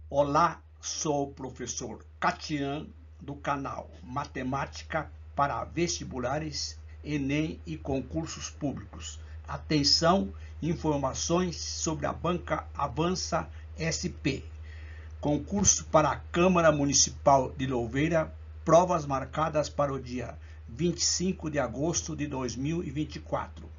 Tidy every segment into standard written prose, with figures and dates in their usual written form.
Olá, sou o professor Catian do canal Matemática para Vestibulares, Enem e Concursos Públicos. Atenção, informações sobre a Banca Avança SP. Concurso para a Câmara Municipal de Louveira, provas marcadas para o dia 25 de agosto de 2024.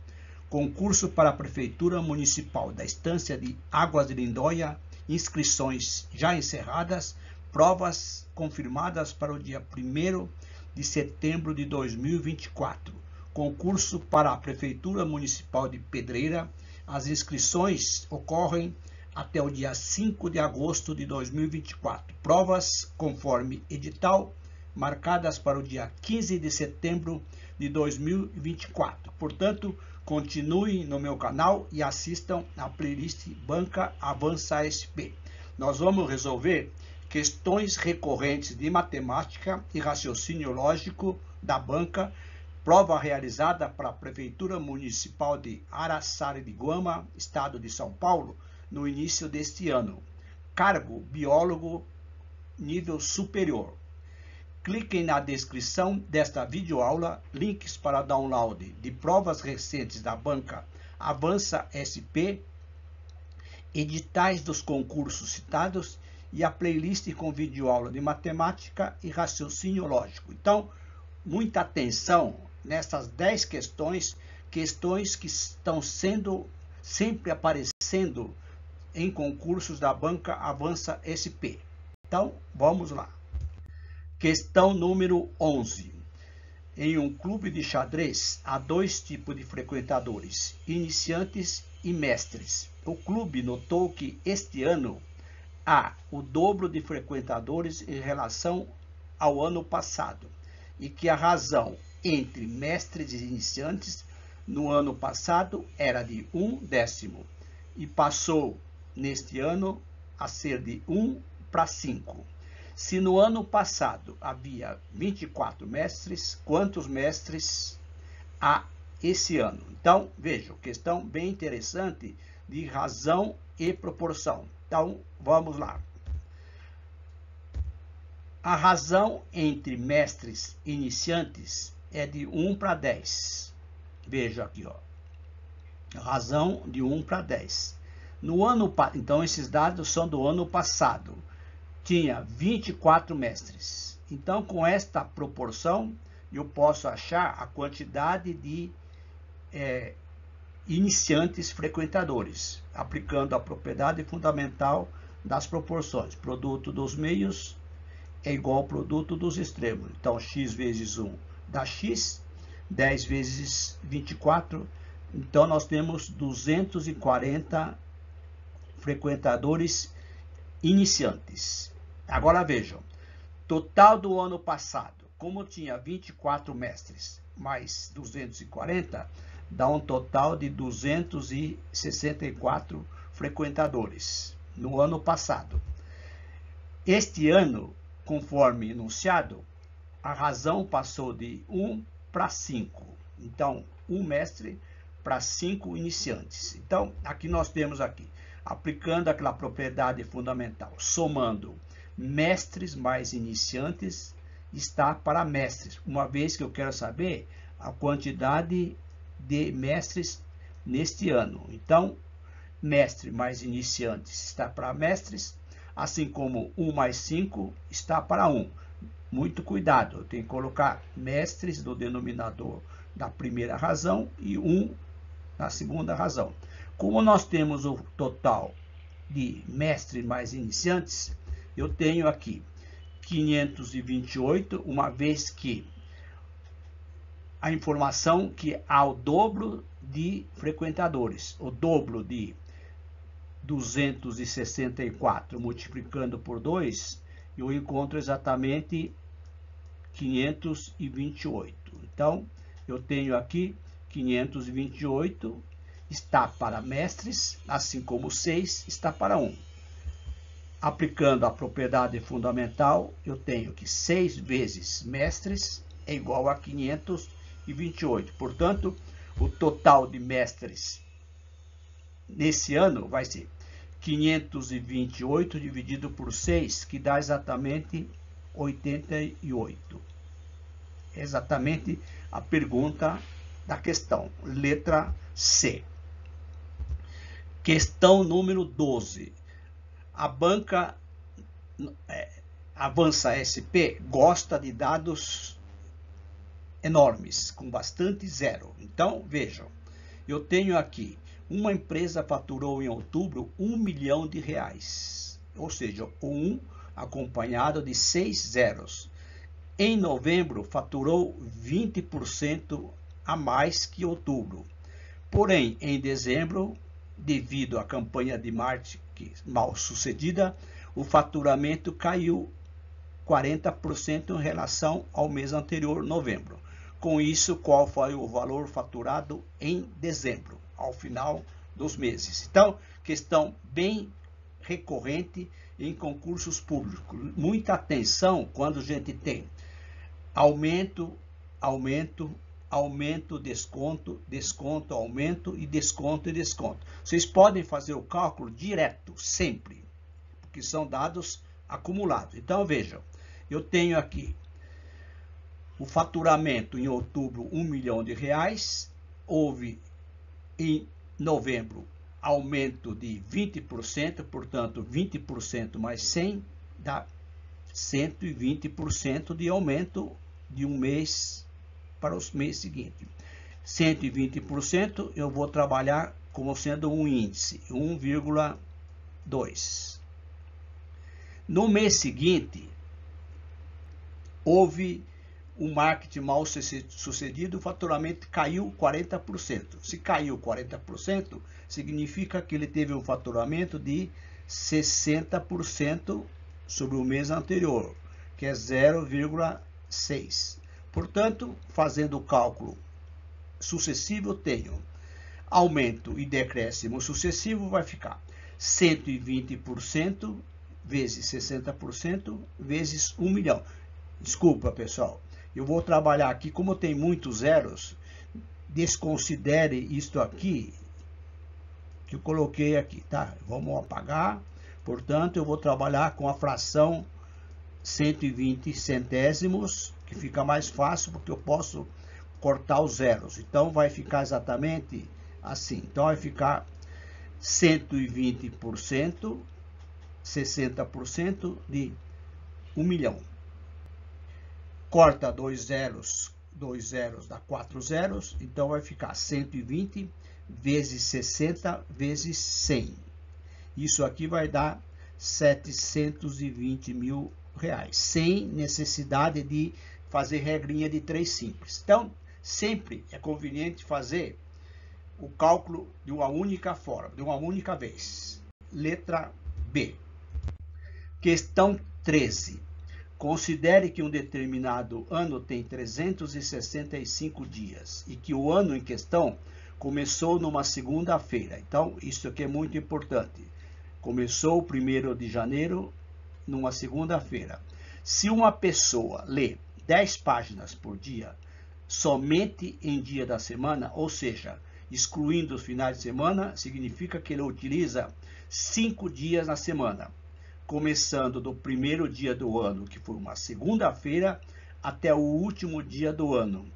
Concurso para a Prefeitura Municipal da Estância de Águas de Lindóia, inscrições já encerradas, provas confirmadas para o dia 1º de setembro de 2024. Concurso para a Prefeitura Municipal de Pedreira, as inscrições ocorrem até o dia 5 de agosto de 2024. Provas conforme edital, marcadas para o dia 15 de setembro de 2024. Portanto, continuem no meu canal e assistam a playlist Banca Avança SP. Nós vamos resolver questões recorrentes de matemática e raciocínio lógico da banca, prova realizada para a Prefeitura Municipal de Araçariguama, Estado de São Paulo, no início deste ano. Cargo biólogo nível superior. Cliquem na descrição desta videoaula, links para download de provas recentes da banca Avança SP, editais dos concursos citados e a playlist com videoaula de matemática e raciocínio lógico. Então, muita atenção nessas 10 questões que estão sempre aparecendo em concursos da banca Avança SP. Então, vamos lá. Questão número 11. Em um clube de xadrez, há dois tipos de frequentadores, iniciantes e mestres. O clube notou que este ano há o dobro de frequentadores em relação ao ano passado e que a razão entre mestres e iniciantes no ano passado era de 1/10 e passou neste ano a ser de 1 para 5. Se no ano passado havia 24 mestres, quantos mestres há esse ano? Então, vejam, questão bem interessante de razão e proporção. Então, vamos lá. A razão entre mestres e iniciantes é de 1 para 10. Veja aqui, ó. A razão de 1 para 10. Então, esses dados são do ano passado. Tinha 24 mestres. Então, com esta proporção, eu posso achar a quantidade de iniciantes frequentadores, aplicando a propriedade fundamental das proporções. Produto dos meios é igual ao produto dos extremos. Então, x vezes 1 dá x, 10 vezes 24. Então, nós temos 240 frequentadores iniciantes. Agora vejam, total do ano passado, como tinha 24 mestres mais 240, dá um total de 264 frequentadores no ano passado. Este ano, conforme enunciado, a razão passou de 1 para 5. Então, 1 mestre para 5 iniciantes. Então, aqui nós temos aqui, aplicando aquela propriedade fundamental, somando mestres mais iniciantes, está para mestres, uma vez que eu quero saber a quantidade de mestres neste ano. Então, mestre mais iniciantes está para mestres, assim como 1 mais 5 está para 1. Muito cuidado, eu tenho que colocar mestres no denominador da primeira razão e 1 na segunda razão. Como nós temos o total de mestres mais iniciantes, eu tenho aqui 528, uma vez que a informação que há o dobro de frequentadores, o dobro de 264 multiplicando por 2, eu encontro exatamente 528. Então, eu tenho aqui 528 está para mestres, assim como 6 está para 1. Aplicando a propriedade fundamental, eu tenho que 6 vezes mestres é igual a 528. Portanto, o total de mestres nesse ano vai ser 528 dividido por 6, que dá exatamente 88. Exatamente a pergunta da questão. Letra C. Questão número 12. A banca Avança SP gosta de dados enormes, com bastante zero. Então, vejam, eu tenho aqui, uma empresa faturou em outubro R$1 milhão, ou seja, 1 acompanhado de 6 zeros. Em novembro, faturou 20% a mais que outubro. Porém, em dezembro, devido à campanha de marketing mal sucedida, o faturamento caiu 40% em relação ao mês anterior, novembro. Com isso, qual foi o valor faturado em dezembro, ao final dos meses? Então, questão bem recorrente em concursos públicos. Muita atenção quando a gente tem aumento, aumento, aumento, desconto, desconto, aumento e desconto e desconto. Vocês podem fazer o cálculo direto, sempre, porque são dados acumulados. Então, vejam, eu tenho aqui o faturamento em outubro, R$1 milhão. Houve em novembro aumento de 20%, portanto, 20% mais 100 dá 120% de aumento de um mês para os meses seguintes. 120% eu vou trabalhar como sendo um índice, 1,2. No mês seguinte, houve um marketing mal sucedido, o faturamento caiu 40%. Se caiu 40%, significa que ele teve um faturamento de 60% sobre o mês anterior, que é 0,6. Portanto, fazendo o cálculo sucessivo, eu tenho aumento e decréscimo sucessivo, vai ficar 120% vezes 60% vezes 1 milhão. Desculpa, pessoal, eu vou trabalhar aqui, como tem muitos zeros, desconsidere isto aqui, que eu coloquei aqui, tá? Vamos apagar. Portanto, eu vou trabalhar com a fração 120 centésimos, que fica mais fácil, porque eu posso cortar os zeros. Então, vai ficar exatamente assim. Então, vai ficar 120%, 60% de 1 milhão. Corta 2 zeros dá 4 zeros, então vai ficar 120 vezes 60 vezes 100. Isso aqui vai dar 720 mil reais, sem necessidade de fazer regrinha de 3 simples. Então, sempre é conveniente fazer o cálculo de uma única forma, de uma única vez. Letra B. Questão 13. Considere que um determinado ano tem 365 dias e que o ano em questão começou numa segunda-feira. Então, isso aqui é muito importante. Começou o 1º de janeiro, numa segunda-feira. Se uma pessoa lê 10 páginas por dia, somente em dia da semana, ou seja, excluindo os finais de semana, significa que ele utiliza 5 dias na semana, começando do 1º dia do ano, que foi uma segunda-feira, até o último dia do ano.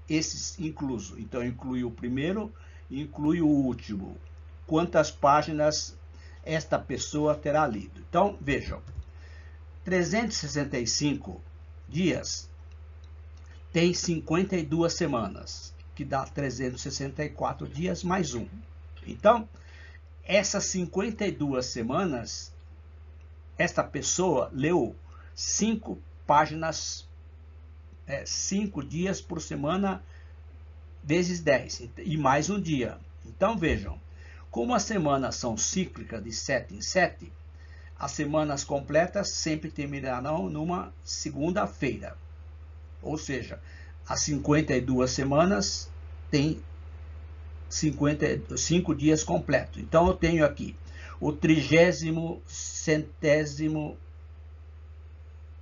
Esses incluso. Então, inclui o primeiro e inclui o último. Quantas páginas esta pessoa terá lido? Então, vejam. 365 dias tem 52 semanas, que dá 364 dias mais 1. Então, essas 52 semanas, esta pessoa leu 5 páginas, 5 dias por semana, vezes 10, e mais um dia. Então, vejam, como as semanas são cíclicas de 7 em 7, as semanas completas sempre terminarão numa segunda-feira. Ou seja, as 52 semanas tem 5 dias completos. Então, eu tenho aqui o 30º, centésimo,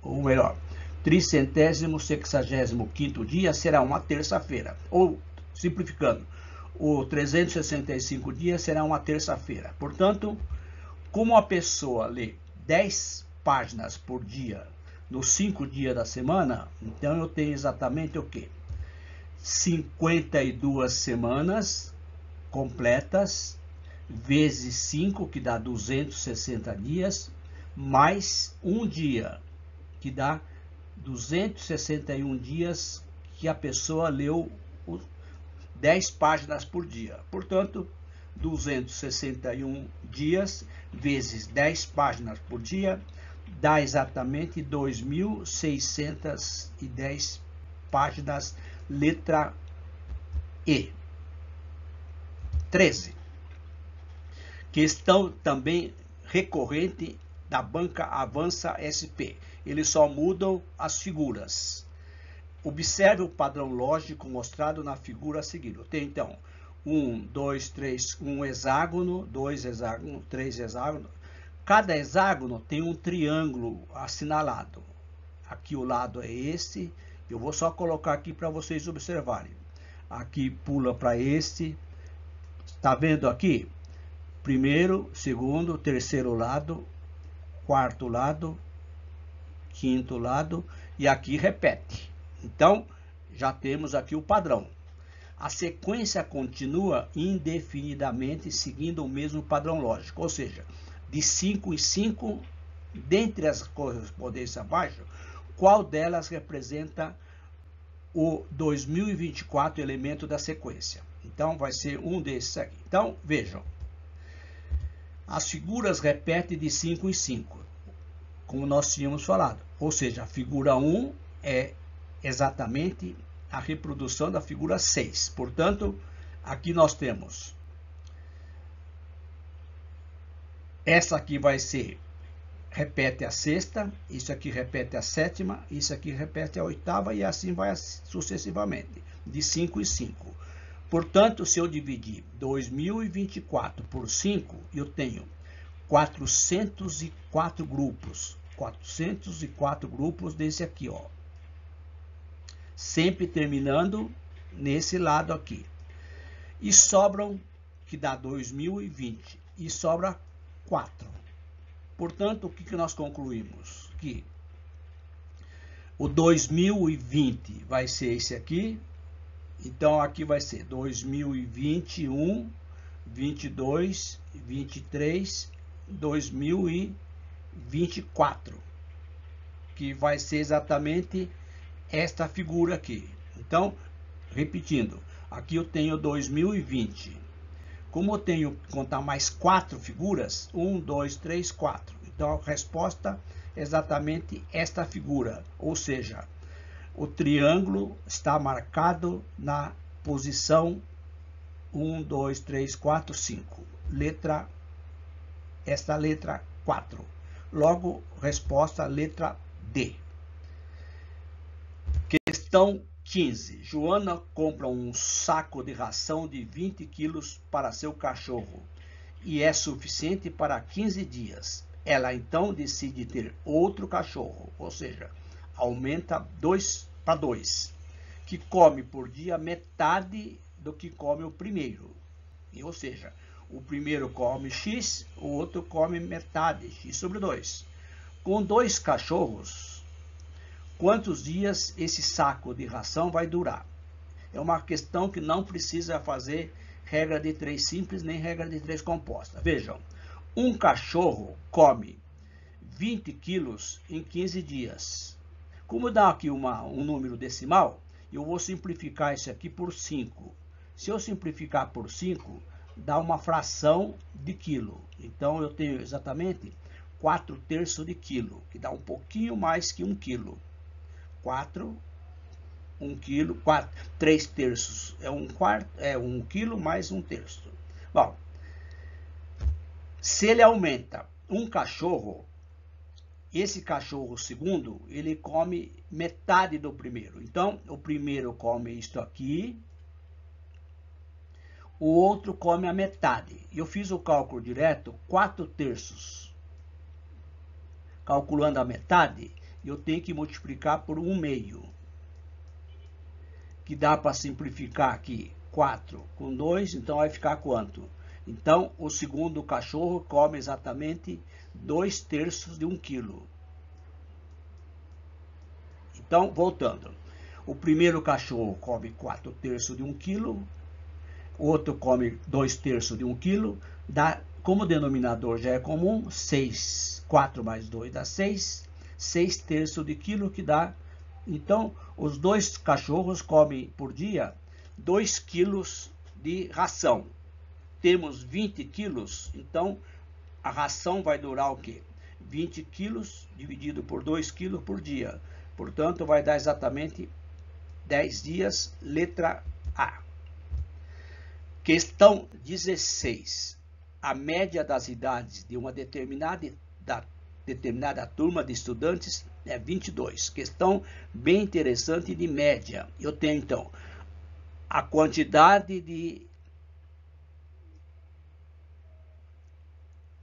ou melhor, 365º dia será uma terça-feira. Ou, simplificando, o 365 dias será uma terça-feira. Portanto, Como a pessoa lê 10 páginas por dia, nos 5 dias da semana, então eu tenho exatamente o quê? 52 semanas completas, vezes 5, que dá 260 dias, mais um dia, que dá 261 dias que a pessoa leu 10 páginas por dia. Portanto, 261 dias vezes 10 páginas por dia dá exatamente 2.610 páginas, letra E. 13. Questão também recorrente da banca Avança SP. Eles só mudam as figuras. Observe o padrão lógico mostrado na figura a seguir. Eu tenho então 1, 2, 3, um hexágono, 2 hexágonos, 3 hexágonos. Cada hexágono tem um triângulo assinalado. Aqui o lado é esse. Eu vou só colocar aqui para vocês observarem. Aqui pula para este. Está vendo aqui? Primeiro, segundo, terceiro lado, quarto lado, quinto lado, e aqui repete. Então, já temos aqui o padrão. A sequência continua indefinidamente seguindo o mesmo padrão lógico, ou seja, de 5 em 5, dentre as correspondências abaixo, qual delas representa o 2024 elemento da sequência. Então, vai ser um desses aqui. Então, vejam. As figuras repetem de 5 em 5, como nós tínhamos falado. Ou seja, a figura 1 é exatamente a reprodução da figura 6. Portanto, aqui nós temos. Essa aqui vai ser, repete a sexta, isso aqui repete a sétima, isso aqui repete a oitava e assim vai sucessivamente, de 5 em 5. Portanto, se eu dividir 2024 por 5, eu tenho 404 grupos. 404 grupos desse aqui, ó. Sempre terminando nesse lado aqui. E sobram, que dá 2020, e sobra 4. Portanto, o que nós concluímos? Que o 2020 vai ser esse aqui. Então, aqui vai ser 2021, 22, 23, 2024, que vai ser exatamente esta figura aqui. Então, repetindo, aqui eu tenho 2020. Como eu tenho que contar mais 4 figuras, 1, 2, 3, 4. Então, a resposta é exatamente esta figura, ou seja, o triângulo está marcado na posição 1, 2, 3, 4, 5. Esta letra 4. Logo, resposta letra D. Questão 15. Joana compra um saco de ração de 20 quilos para seu cachorro e é suficiente para 15 dias. Ela então decide ter outro cachorro, ou seja, aumenta 2 para 2, que come por dia metade do que come o primeiro. Ou seja, o primeiro come X, o outro come metade, X sobre 2. Com 2 cachorros, quantos dias esse saco de ração vai durar? É uma questão que não precisa fazer regra de 3 simples nem regra de 3 composta. Vejam, um cachorro come 20 quilos em 15 dias. Como dá aqui um número decimal, eu vou simplificar isso aqui por 5. Se eu simplificar por 5, dá uma fração de quilo. Então, eu tenho exatamente 4/3 de quilo, que dá um pouquinho mais que 1 quilo. 1 quilo, 3/3 é 1/4, é 1 quilo mais 1/3. Bom, se ele aumenta um cachorro, esse cachorro segundo, ele come metade do primeiro. Então, o primeiro come isto aqui, o outro come a metade. Eu fiz o cálculo direto, 4/3. Calculando a metade, eu tenho que multiplicar por 1/2. Que dá para simplificar aqui 4 com 2, então vai ficar quanto? Então, o segundo cachorro come exatamente 2/3 de 1 quilo. Então, voltando. O primeiro cachorro come 4/3 de 1 quilo, o outro come 2/3 de 1 quilo, dá, como o denominador já é comum, 6, 4 mais 2 dá 6, 6/3 de quilo que dá. Então, os dois cachorros comem por dia 2 quilos de ração. Temos 20 quilos, então a ração vai durar o quê? 20 quilos dividido por 2 quilos por dia. Portanto, vai dar exatamente 10 dias, letra A. Questão 16. A média das idades de uma determinada turma de estudantes é 22. Questão bem interessante de média. Eu tenho, então, a quantidade de...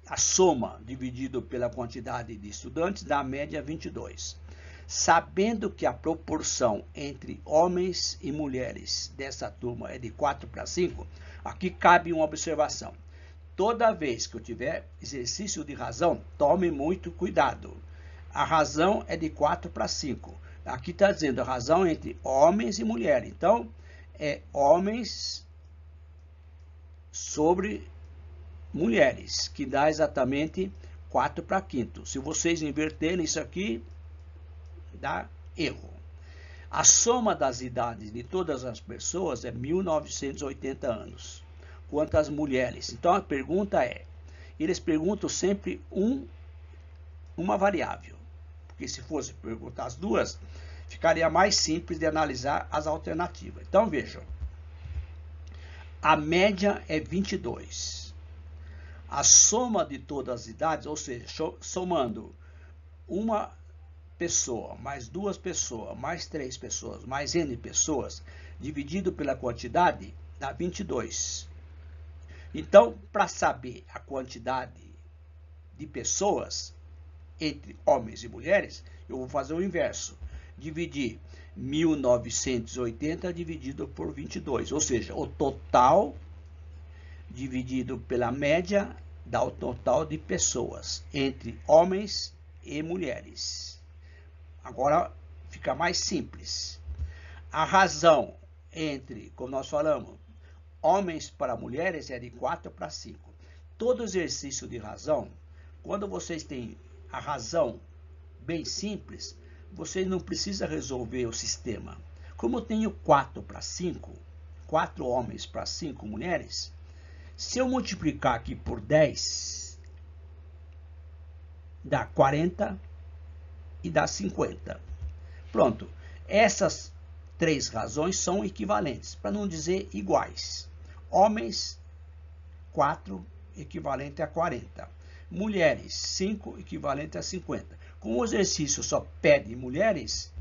A soma dividido pela quantidade de estudantes dá a média 22. Sabendo que a proporção entre homens e mulheres dessa turma é de 4/5, aqui cabe uma observação. Toda vez que eu tiver exercício de razão, tome muito cuidado. A razão é de 4/5. Aqui está dizendo a razão entre homens e mulheres. Então, é homens sobre mulheres, que dá exatamente 4/5. Se vocês inverterem isso aqui, dá erro. A soma das idades de todas as pessoas é 1980 anos. Quanto às mulheres? Então a pergunta é, eles perguntam sempre uma variável, porque se fosse perguntar as duas, ficaria mais simples de analisar as alternativas. Então vejam, a média é 22. A soma de todas as idades, ou seja, somando uma pessoa, mais 2 pessoas, mais 3 pessoas, mais N pessoas, dividido pela quantidade, dá 22. Então, para saber a quantidade de pessoas entre homens e mulheres, eu vou fazer o inverso. Dividir 1980 dividido por 22, ou seja, o total dividido pela média dá o total de pessoas entre homens e mulheres. Agora fica mais simples. A razão entre, como nós falamos, homens para mulheres é de 4/5. Todo exercício de razão, quando vocês têm a razão bem simples, vocês não precisam resolver o sistema. Como eu tenho 4/5, 4 homens para 5 mulheres, se eu multiplicar aqui por 10, dá 40 e dá 50. Pronto. Essas 3 razões são equivalentes, para não dizer iguais. Homens, 4, equivalente a 40. Mulheres, 5, equivalente a 50. Como o exercício só pede mulheres,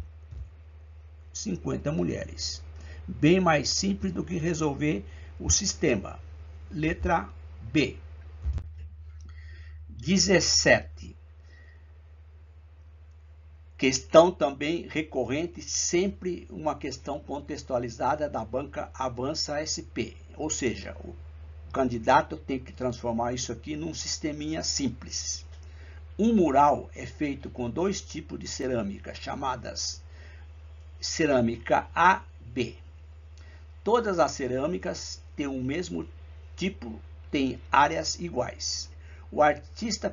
50 mulheres. Bem mais simples do que resolver o sistema. Letra B. 17. Questão também recorrente, sempre uma questão contextualizada da banca Avança SP. Ou seja, o candidato tem que transformar isso aqui num sisteminha simples. Um mural é feito com 2 tipos de cerâmica, chamadas cerâmica A, B. Todas as cerâmicas têm o mesmo tipo, têm áreas iguais. O artista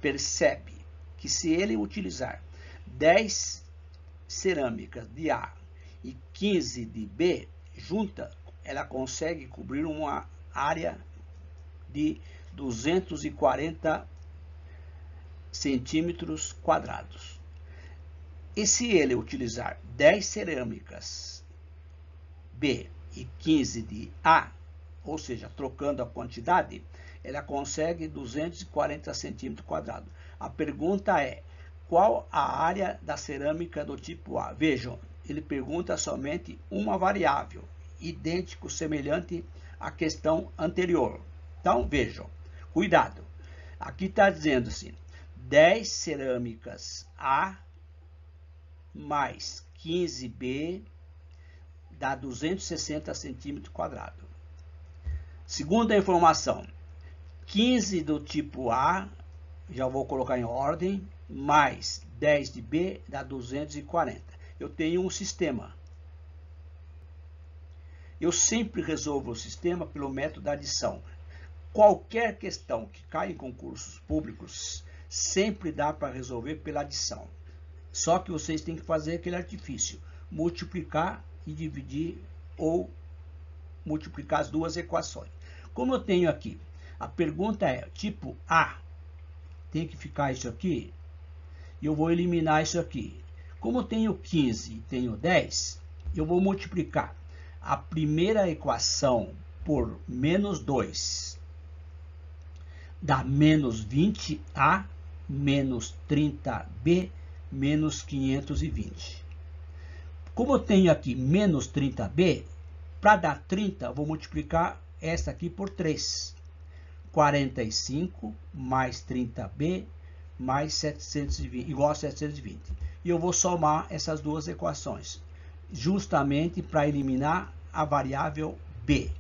percebe que se ele utilizar 10 cerâmicas de A e 15 de B junta, ela consegue cobrir uma área de 240 centímetros quadrados. E se ele utilizar 10 cerâmicas B e 15 de A, ou seja, trocando a quantidade, ela consegue 240 centímetros quadrados. A pergunta é, qual a área da cerâmica do tipo A? Vejam, ele pergunta somente uma variável, idêntico, semelhante à questão anterior. Então, vejam, cuidado. Aqui está dizendo assim, 10 cerâmicas A mais 15B dá 260 centímetros quadrados. Segunda informação, 15 do tipo A, já vou colocar em ordem, mais 10 de B dá 240. Eu tenho um sistema. Eu sempre resolvo o sistema pelo método da adição. Qualquer questão que cai em concursos públicos, sempre dá para resolver pela adição. Só que vocês têm que fazer aquele artifício, multiplicar e dividir ou multiplicar as duas equações. Como eu tenho aqui, a pergunta é tipo A, tem que ficar isso aqui, e eu vou eliminar isso aqui. Como eu tenho 15 e tenho 10, eu vou multiplicar a primeira equação por menos 2, dá menos 20A menos 30B menos 520. Como eu tenho aqui menos 30B, para dar 30, eu vou multiplicar esta aqui por 3. 45 mais 30B mais 720, igual a 720. E eu vou somar essas duas equações, justamente para eliminar a variável B.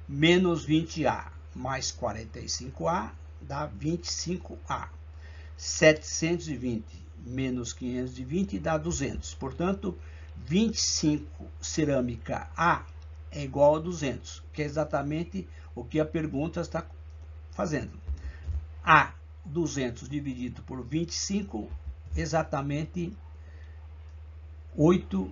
Menos 20A mais 45A dá 25A. 720 menos 520 dá 200. Portanto, 25 cerâmica A é igual a 200, que é exatamente o que a pergunta está fazendo. A 200 dividido por 25, exatamente 8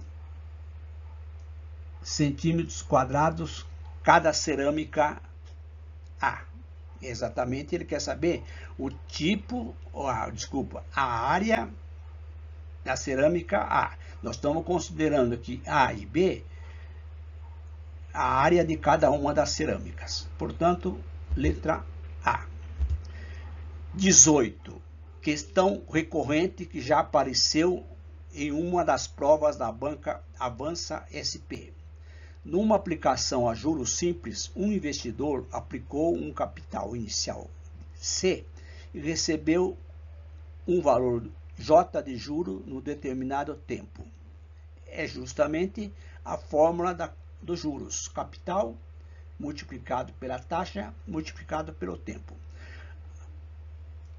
centímetros quadrados cada cerâmica A. Exatamente, ele quer saber o tipo, a área da cerâmica A. Nós estamos considerando aqui A e B, a área de cada uma das cerâmicas. Portanto, letra A. 18. Questão recorrente que já apareceu em uma das provas da banca Avança SP. Numa aplicação a juros simples, um investidor aplicou um capital inicial C e recebeu um valor J de juro no determinado tempo. É justamente a fórmula dos juros. Capital multiplicado pela taxa multiplicado pelo tempo.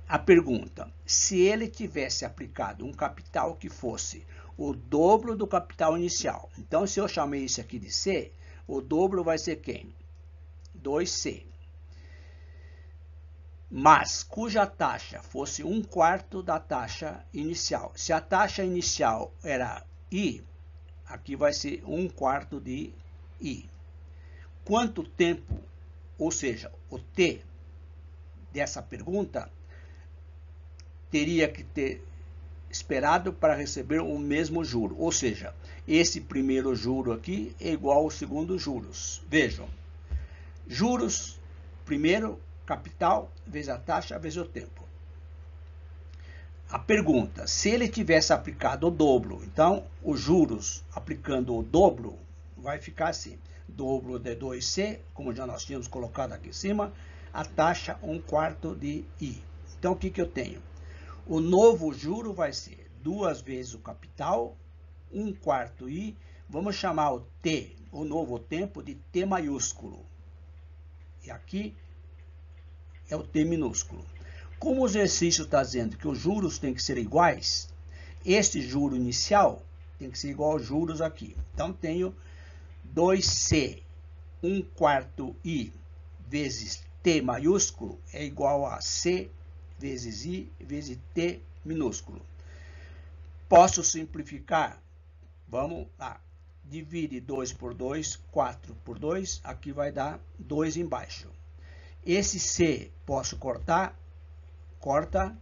A pergunta, se ele tivesse aplicado um capital que fosse o dobro do capital inicial. Então, se eu chamei isso aqui de C, o dobro vai ser quem? 2C. Mas, cuja taxa fosse 1/4 da taxa inicial. Se a taxa inicial era I, aqui vai ser 1/4 de I. Quanto tempo, ou seja, o T dessa pergunta, teria que ter esperado para receber o mesmo juro. Ou seja, esse primeiro juro aqui é igual ao segundo juros. Vejam, juros, primeiro, capital, vezes a taxa, vezes o tempo. A pergunta, se ele tivesse aplicado o dobro, então, os juros aplicando o dobro, vai ficar assim. Dobro de 2C, como já nós tínhamos colocado aqui em cima, a taxa 1/4 de I. Então, o que eu tenho? O novo juro vai ser 2 vezes o capital, 1/4 I. Vamos chamar o T, o novo tempo, de T maiúsculo. E aqui é o T minúsculo. Como o exercício está dizendo que os juros têm que ser iguais, este juro inicial tem que ser igual aos juros aqui. Então, tenho 2C, 1/4 I vezes T maiúsculo é igual a C vezes I vezes T minúsculo. Posso simplificar? Vamos lá. Divide 2 por 2, 4 por 2. Aqui vai dar 2 embaixo. Esse C posso cortar? Corta.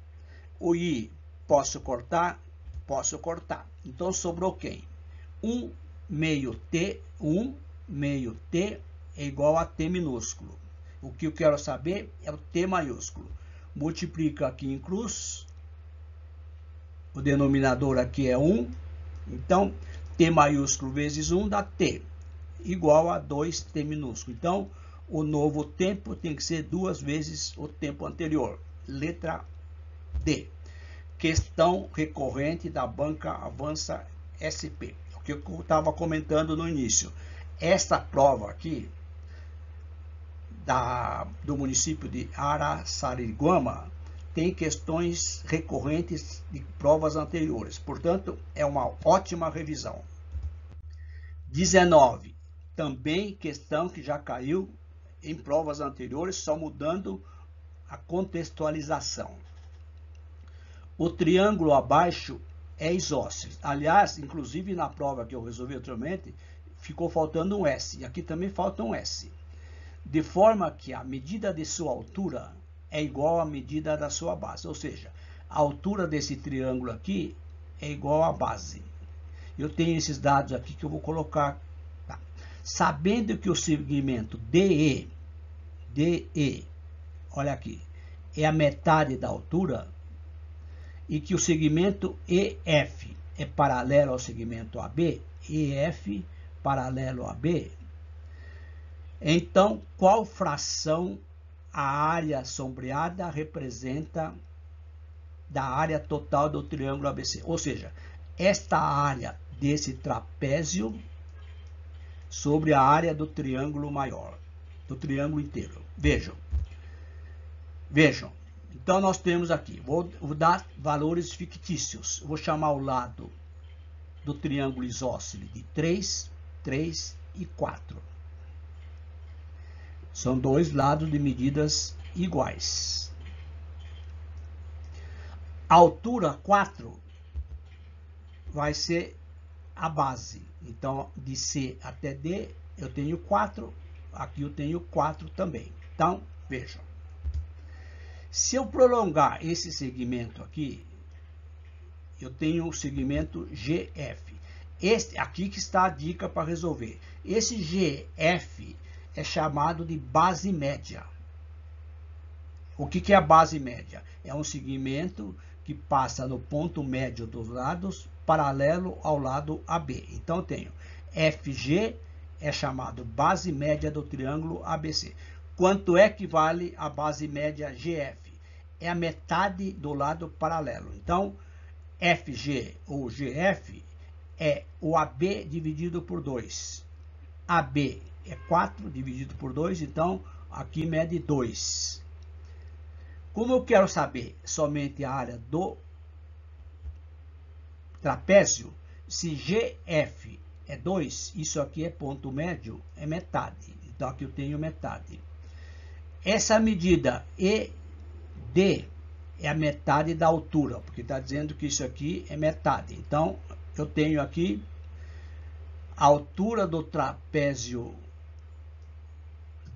O I posso cortar? Posso cortar. Então, sobrou quem? 1 meio T. 1 meio T é igual a T minúsculo. O que eu quero saber é o T maiúsculo. Multiplica aqui em cruz, o denominador aqui é 1, então T maiúsculo vezes 1 dá T, igual a 2T minúsculo. Então, o novo tempo tem que ser 2 vezes o tempo anterior. Letra D. Questão recorrente da banca Avança SP. O que eu estava comentando no início. Esta prova aqui, do município de Araçariguama tem questões recorrentes de provas anteriores, portanto, é uma ótima revisão. 19. Também questão que já caiu em provas anteriores, só mudando a contextualização. O triângulo abaixo é isósceles. Aliás, inclusive na prova que eu resolvi anteriormente, ficou faltando um S, e aqui também falta um S. De forma que a medida de sua altura é igual à medida da sua base, ou seja, a altura desse triângulo aqui é igual à base. Eu tenho esses dados aqui que eu vou colocar. Tá. Sabendo que o segmento DE, olha aqui, é a metade da altura, e que o segmento EF é paralelo ao segmento AB, EF paralelo a AB, então qual fração a área sombreada representa da área total do triângulo ABC? Ou seja, esta área desse trapézio sobre a área do triângulo maior, do triângulo inteiro. Vejam. Então, nós temos aqui, vou dar valores fictícios. Vou chamar o lado do triângulo isósceles de 3, 3 e 4. São dois lados de medidas iguais. A altura 4 vai ser a base. Então, de C até D, eu tenho 4. Aqui eu tenho 4 também. Então, vejam. Se eu prolongar esse segmento aqui, eu tenho o segmento GF. Este aqui que está a dica para resolver. Esse GF é chamado de base média. O que é a base média? É um segmento que passa no ponto médio dos lados, paralelo ao lado AB. Então, eu tenho FG é chamado base média do triângulo ABC. Quanto é que vale a base média GF? É a metade do lado paralelo. Então, FG ou GF é o AB dividido por 2. AB é 4 dividido por 2, então aqui mede 2. Como eu quero saber somente a área do trapézio, se GF é 2, isso aqui é ponto médio, é metade. Então aqui eu tenho metade. Essa medida ED é a metade da altura, porque está dizendo que isso aqui é metade. Então, eu tenho aqui a altura do trapézio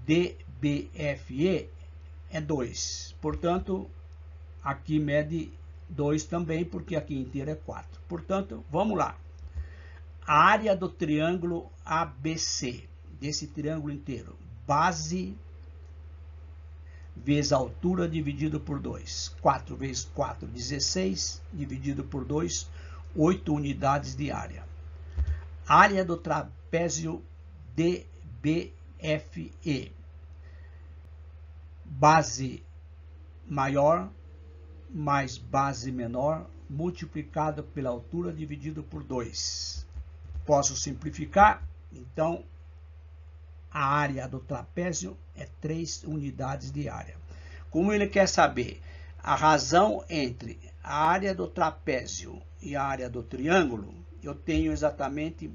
DBFE é 2. Portanto, aqui mede 2 também, porque aqui inteiro é 4. Portanto, vamos lá. A área do triângulo ABC, desse triângulo inteiro, base vezes a altura dividido por 2. 4 vezes 4, 16, dividido por 2, 8 unidades de área. Área do trapézio DBFE. Base maior mais base menor multiplicado pela altura dividido por 2. Posso simplificar? Então, a área do trapézio é 3 unidades de área. Como ele quer saber a razão entre a área do trapézio e a área do triângulo, eu tenho exatamente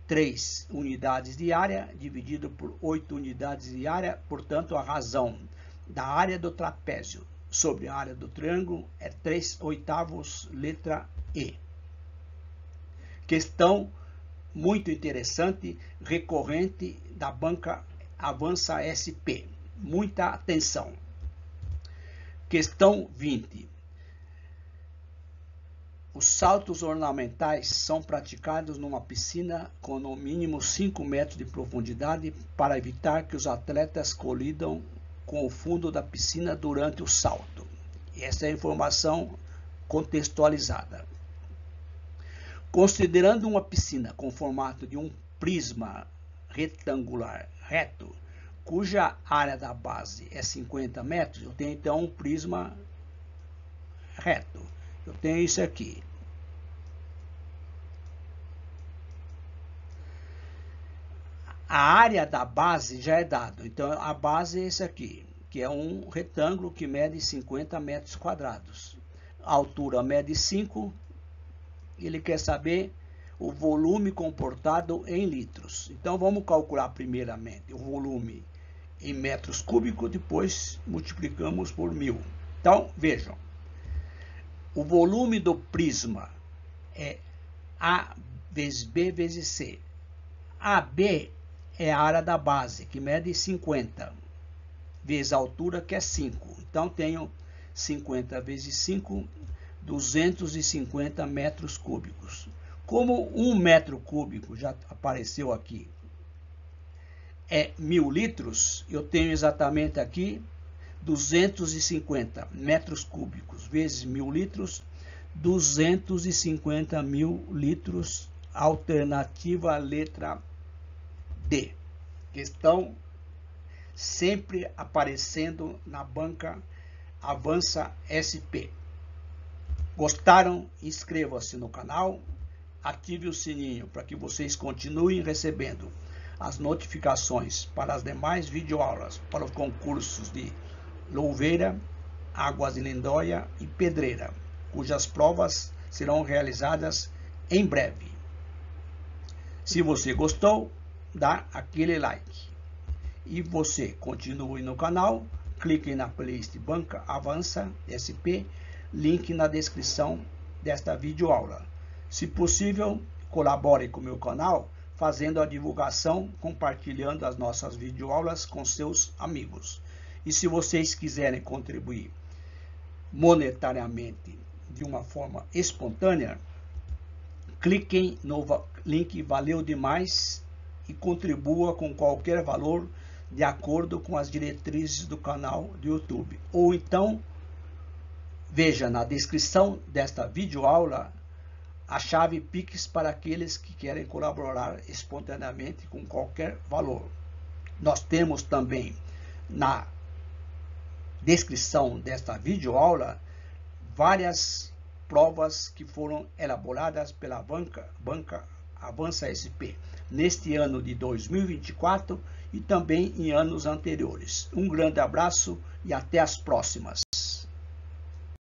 3 unidades de área dividido por 8 unidades de área. Portanto, a razão da área do trapézio sobre a área do triângulo é 3/8, letra E. Questão muito interessante, recorrente da banca Avança SP. Muita atenção. Questão 20. Os saltos ornamentais são praticados numa piscina com no mínimo 5 metros de profundidade para evitar que os atletas colidam com o fundo da piscina durante o salto. Essa é a informação contextualizada. Considerando uma piscina com formato de um prisma retangular reto, cuja área da base é 50 metros, eu tenho então um prisma reto. Eu tenho isso aqui. a área da base já é dada. Então, a base é esse aqui, que é um retângulo que mede 50 metros quadrados. A altura mede 5. Ele quer saber o volume comportado em litros. Então, vamos calcular primeiramente o volume em metros cúbicos, depois multiplicamos por 1000. Então, vejam, o volume do prisma é A vezes B vezes C. AB é a área da base, que mede 50, vezes a altura, que é 5. Então, tenho 50 vezes 5, 250 metros cúbicos. Como 1 metro cúbico já apareceu aqui, é 1000 litros, eu tenho exatamente aqui 250 metros cúbicos vezes 1000 litros, 250 mil litros, alternativa letra D, que estão sempre aparecendo na banca Avança SP. Gostaram? Inscreva-se no canal, ative o sininho para que vocês continuem recebendo as notificações para as demais videoaulas para os concursos de Louveira, Águas de Lindóia e Pedreira, cujas provas serão realizadas em breve. Se você gostou, dá aquele like. E você continue no canal, clique na playlist Banca Avança SP, link na descrição desta videoaula. Se possível, colabore com o meu canal, fazendo a divulgação, compartilhando as nossas videoaulas com seus amigos. E se vocês quiserem contribuir monetariamente de uma forma espontânea, cliquem no link Valeu Demais e contribua com qualquer valor de acordo com as diretrizes do canal do YouTube. Ou então, veja na descrição desta videoaula a chave Pix para aqueles que querem colaborar espontaneamente com qualquer valor. Nós temos também na descrição desta videoaula várias provas que foram elaboradas pela banca Avança SP neste ano de 2024 e também em anos anteriores. Um grande abraço e até as próximas.